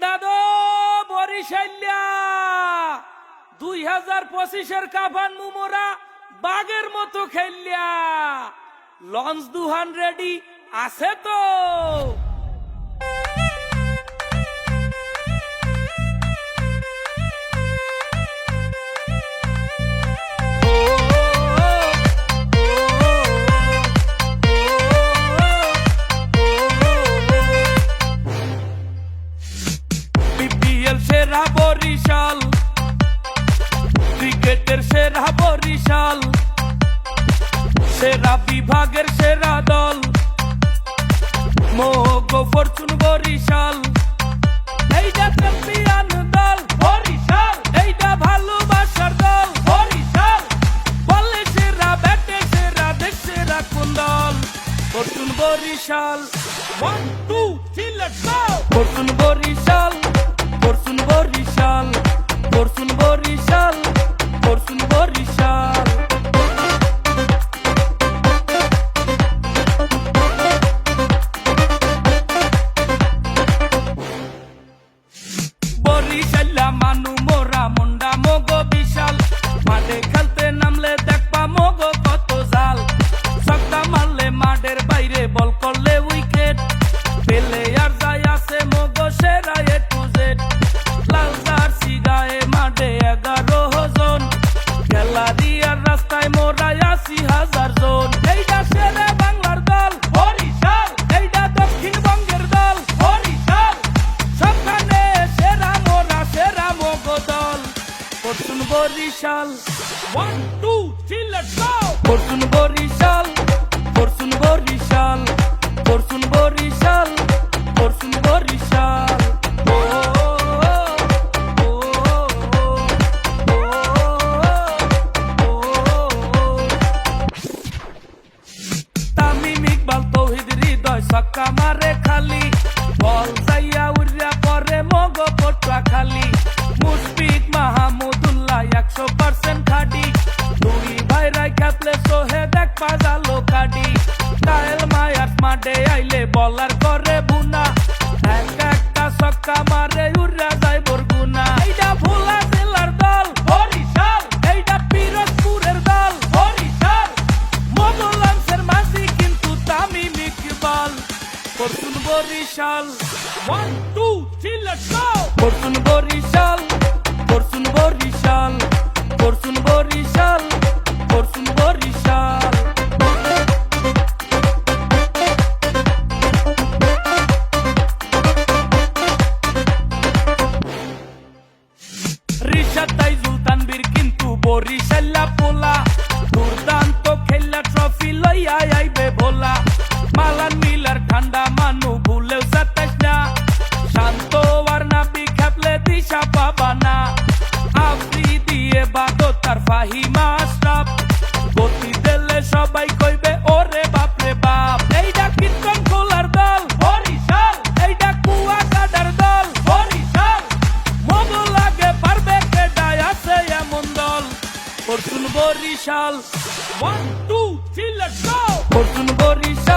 দাদু বরিশাল্যা 2025-এর কাফান মুমোরা বাগের মতো খেললিয়া লঞ্চ দুহান রেডি আছে তো? সেরা বরিশাল, ক্রিকেটের সেরা বরিশাল, সেরা বিভাগের সেরা দল মোগো ফরচুন বরিশাল। এইটা চ্যাম্পিয়ন দল বরিশাল, এইটা ভালোবাসার দল বরিশাল। বলে সেরা, ব্যাটে সেরা, দেশ সেরা কোন দল? Fortune Barishal. 1 2 3 let's go! Fortune Barishal, Fortune Barishal, Fortune Barishal, Fortune Barishal. বরিশাল্লা মানু মোরা মুন্ডা মোগো বিশাল, মাঠে খেলতে নামলে দেখবা মোগো কত জাল। ছক্কা মারলে মাঠের বাইরে, বল করলে উইকেট, পেলে আর যায় আছে মোগো সেরা এ টু জেড। লাল জার্সি গায়ে মাঠে 11 জন, খেলারিয়ার রাস্তায় মোরা 80,000 জন। এইটা সেরা বাংলার দল বরিশাল, এইটা দক্ষিণবঙ্গের দল বরিশাল। সবখানে সেরা মোরা, সেরা মোগো দল Fortune Barishal. 1 2 3 let's go! Fortune Barishal, Fortune Barishal, Fortune Barishal, Fortune Barishal. Tamim Iqbal Towhid Hridoy ছক্কা মারে খালি, বল যাইয়া উড়িয়া পরে মগো পটুয়া খালি। মুশফিক মাহমুদুল্লাহ 100% খাটি, দুই ভাইরাই খেপলে সোহে দেখ পাজালো কাটি। কায়েল মায়ার মাঠে আইলে বলার করে বুনা, এক একটা ছক্কা মারে উড়িয়া যায় বরগুনা। এইটা ভোলা জেলার দল বরিশাল, এইটা পিরোজপুরের দল বরিশাল। মোগলাংশের মাঝি কিন্তু Tamim Iqbal Fortune Barishal. 1 2 3 let's go! Fortune Barishal, Fortune Barishal, Fortune Barishal, Fortune Barishal. Rishad Taijul Tanvir কিন্তু বরিশাল্লা পোলা, দুর্দান্ত খেলা ট্রফি লইয়া আইবে ভোলা। মালান মিলার ঠান্ডা মানু ভুলেও 27 না, শান্ত আর নাবি খেপলে দিশা পাবা না। আফ্রি দিয়ে বাদো তার ফাহিমা আশরাফ, গতি দিলে সবাই কইবে ওরে বাপরে বাপ। এইটা কীর্তন খোলার দল বরিশাল, এইটা কুয়া কাটার দল বরিশাল। মোগল আগে পারবে কেডায় আছে এমন দল Fortune Barishal. 1 2 3 let's go! Fortune Barishal.